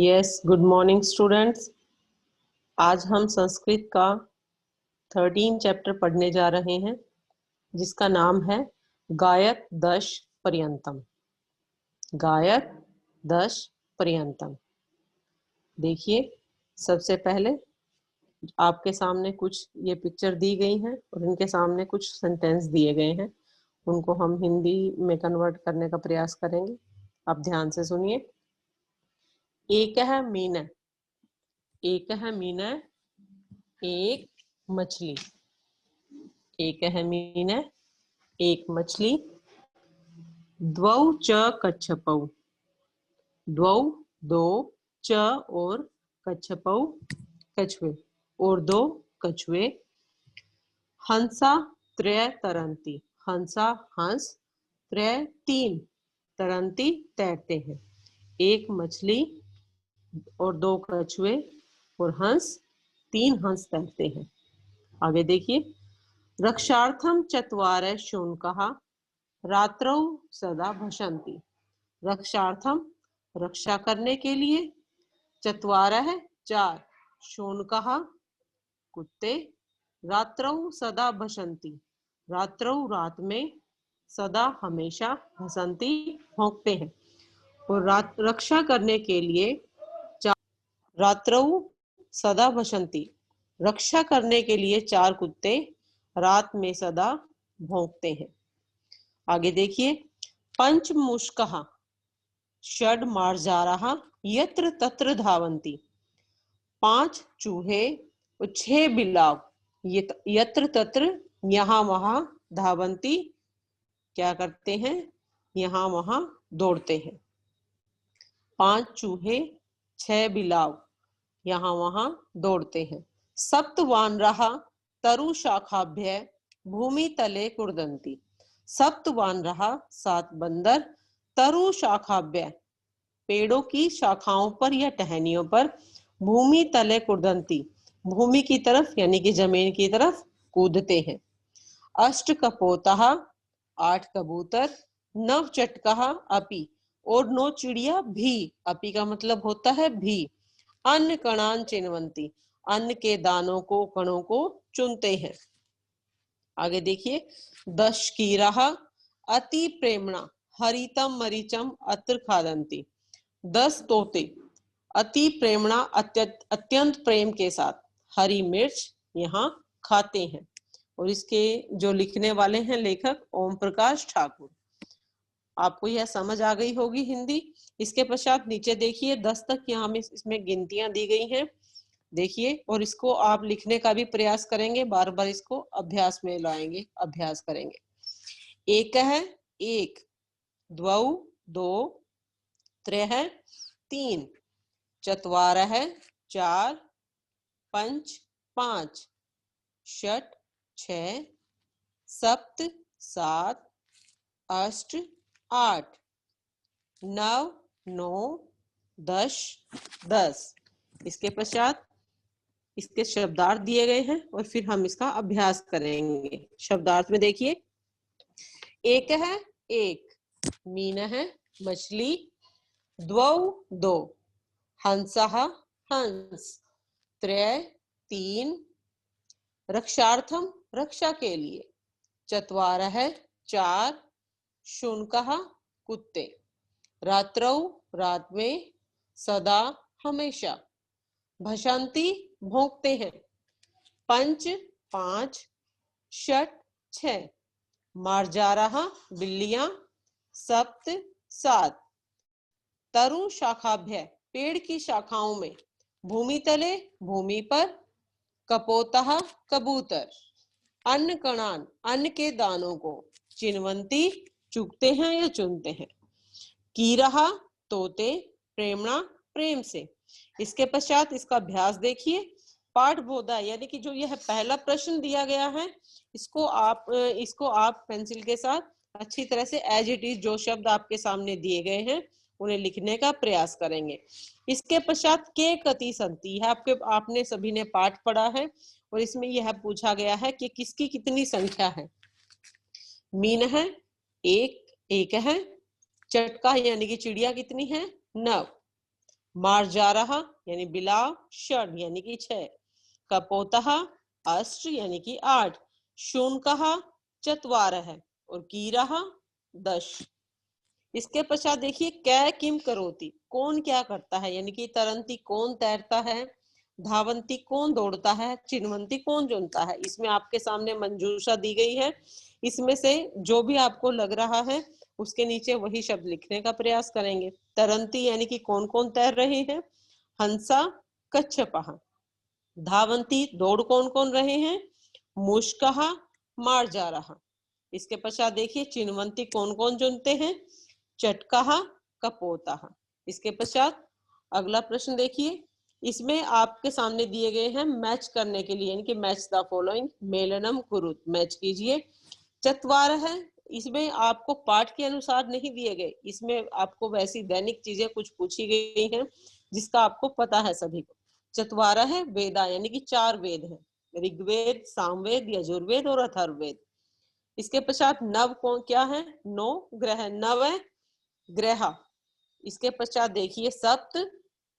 Yes, good morning students. आज हम संस्कृत का 13 चैप्टर पढ़ने जा रहे हैं जिसका नाम है गायत दश पर्यंतम। गायत दश पर्यंतम। देखिए, सबसे पहले आपके सामने कुछ ये पिक्चर दी गई हैं और इनके सामने कुछ सेंटेंस दिए गए हैं। उनको हम हिंदी में कन्वर्ट करने का प्रयास करेंगे। आप ध्यान से सुनिए। एकः मीनः, एकः मीनः एक मछली। एकः मीनः एक मछली। द्वौ च कच्छपौ, द्वौ दो, च और कच्छपौ कछुए, और दो कछुए। हंसा त्रय तरंती, हंसा हंस, त्रय तीन, तरंती तैरते हैं। एक मछली और दो कछुए और हंस, तीन हंस तैरते हैं। आगे देखिए। रक्षार्थम चत्वारः शुनकः रात्रौ सदा भषन्ति। रक्षार्थम रक्षा करने के लिए, चत्वारः चार, शुनकः कुत्ते, रात्रौ सदा भषन्ति रात्रौ रात में, सदा हमेशा, भषन्ति भौंकते हैं। और रक्षा करने के लिए रात्रौ सदा भषन्ति, रक्षा करने के लिए चार कुत्ते रात में सदा भौंकते हैं। आगे देखिए। पंच मुष्कः षड मार्जाराः यत्र तत्र धावन्ति। पांच चूहे और छह बिलाव यत्र तत्र यहाँ वहां धावन्ति क्या करते हैं, यहाँ वहां दौड़ते हैं। पांच चूहे छह बिलाव यहाँ वहां दौड़ते हैं। सप्त वानराः तरु शाखाभ्य भूमि तले कुर्दन्ति। सप्त वानराः सात बंदर तरु शाखाभ्य पेड़ों की शाखाओं पर या टहनियों पर, भूमि तले कुर्दन्ति भूमि की तरफ यानी कि जमीन की तरफ कूदते हैं। अष्ट कपोतः आठ कबूतर, नव चटकः अपि और नौ चिड़िया भी, अपि का मतलब होता है भी। अन्न कणान चिन्वन्ति अन्न के दानों को, कणों को चुनते हैं। आगे देखिए। दश कीराः अति प्रेमणा हरितम मरीचम अत्र खादन्ति। 10 तोते अति प्रेमणा अत्यंत प्रेम के साथ हरी मिर्च यहाँ खाते हैं। और इसके जो लिखने वाले हैं लेखक ओम प्रकाश ठाकुर। आपको यह समझ आ गई होगी हिंदी। इसके पश्चात नीचे देखिए 10 तक यहाँ में इसमें गिनतियां दी गई हैं। देखिए, और इसको आप लिखने का भी प्रयास करेंगे, बार बार इसको अभ्यास में लाएंगे, अभ्यास करेंगे। एकः एक, द्वौ दो, त्रयः तीन, चत्वारः चार, पंच पांच, षट छह, सप्त सात, अष्ट आठ, नव नौ, दश 10। इसके पश्चात इसके शब्दार्थ दिए गए हैं और फिर हम इसका अभ्यास करेंगे। शब्दार्थ में देखिए। एक है एक, मीनः मछली, द्वौ दो, हंसः हंस, त्रय तीन, रक्षार्थम रक्षा के लिए, चत्वारः चार, शुनकः कुत्ते, रात्रौ रात में, सदा हमेशा, भषन्ति भौंकते हैं, पंच पांच, षट छह, मार्जाराः बिल्लियां, सप्त सात, तरु शाखाभ्य पेड़ की शाखाओं में, भूमि तले भूमि पर, कपोतः कबूतर, अन्न कणान अन्न के दानों को, चिन्वन्ति चुगते हैं या चुनते हैं, कीरः तोते, प्रेमणा प्रेम से। इसके पश्चात इसका अभ्यास देखिए। पाठ बोधा यानी कि जो यह पहला प्रश्न दिया गया है, इसको आप पेंसिल के साथ अच्छी तरह से एज इट इज जो शब्द आपके सामने दिए गए हैं उन्हें लिखने का प्रयास करेंगे। इसके पश्चात के कति संति है, आपने सभी ने पाठ पढ़ा है और इसमें यह पूछा गया है कि किसकी कितनी संख्या है। मीन है एक, एक है। चटका यानी कि चिड़िया कितनी है, 9। मार्जारः यानी बिलाव, षड यानी कि 6, कपोतः अष्ट यानी कि 8, शुनकः चत्वारः और कीरः 10। इसके पश्चात देखिए कै किम करोति, कौन क्या करता है, यानी कि तरंती कौन तैरता है, धावंती कौन दौड़ता है, चिन्वंती कौन चुनता है। इसमें आपके सामने मंजूषा दी गई है, इसमें से जो भी आपको लग रहा है उसके नीचे वही शब्द लिखने का प्रयास करेंगे। तरंती यानी कि कौन कौन तैर रहे हैं, हंसा कच्छपः। धावंती दौड़ कौन कौन रहे हैं, मुष्कः मार्जारः। इसके पश्चात देखिए चिन्वंती कौन कौन चुनते हैं, चटकः कपोतः। इसके पश्चात अगला प्रश्न देखिए, इसमें आपके सामने दिए गए हैं मैच करने के लिए, यानी कि मैच द फॉलोइंग, मेलनम कुरुत, मैच कीजिए। चत्वारः है, इसमें आपको पाठ के अनुसार नहीं दिए गए, इसमें आपको वैसी दैनिक चीजें कुछ पूछी गई हैं जिसका आपको पता है सभी को। चत्वारः है वेदा, यानी कि 4 वेद हैं, ऋग्वेद, सामवेद, यजुर्वेद और अथर्ववेद। इसके पश्चात नव कौन क्या है, 9 ग्रह, नव ग्रह। इसके पश्चात देखिए सप्त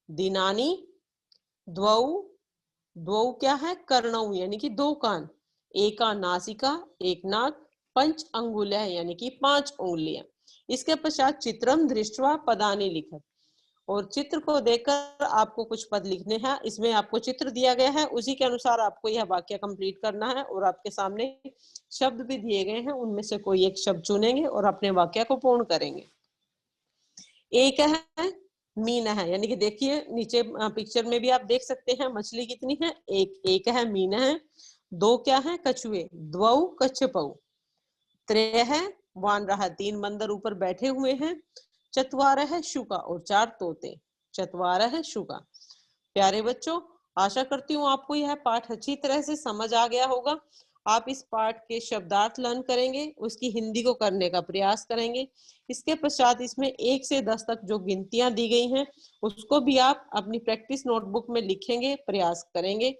दिनानी, द्वौ, द्वौ क्या है, कर्णौ यानी कि 2 कान, एका नासिका, एक नाक, पंच अंगुल्य यानी कि 5 उंगलियां। इसके पश्चात चित्रम दृष्ट्वा पदानि लिखत, और चित्र को देखकर आपको कुछ पद लिखने हैं। इसमें आपको चित्र दिया गया है, उसी के अनुसार आपको यह वाक्य कंप्लीट करना है, और आपके सामने शब्द भी दिए गए हैं, उनमें से कोई एक शब्द चुनेंगे और अपने वाक्य को पूर्ण करेंगे। एक है मीन है, यानी कि देखिए नीचे पिक्चर में भी आप देख सकते हैं मछली कितनी है, एक है मीन है। 2 क्या है, कछुए, द्वौ कच्छपौ। त्रय है वानरः, 3 बंदर ऊपर बैठे हुए हैं। चत्वारः है शुका, और 4 तोते, चत्वारः है शुका। प्यारे बच्चों, आशा करती हूँ आपको यह पाठ अच्छी तरह से समझ आ गया होगा। आप इस पाठ के शब्दार्थ लर्न करेंगे, उसकी हिंदी को करने का प्रयास करेंगे। इसके पश्चात इसमें 1 से 10 तक जो गिनतियां दी गई हैं उसको भी आप अपनी प्रैक्टिस नोटबुक में लिखेंगे, प्रयास करेंगे।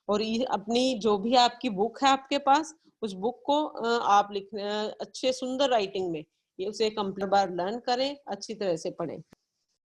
और ये अपनी जो भी आपकी बुक है आपके पास, उस बुक को आप लिखने अच्छे सुंदर राइटिंग में ये उसे कंप्लीट बार लर्न करें, अच्छी तरह से पढ़ें।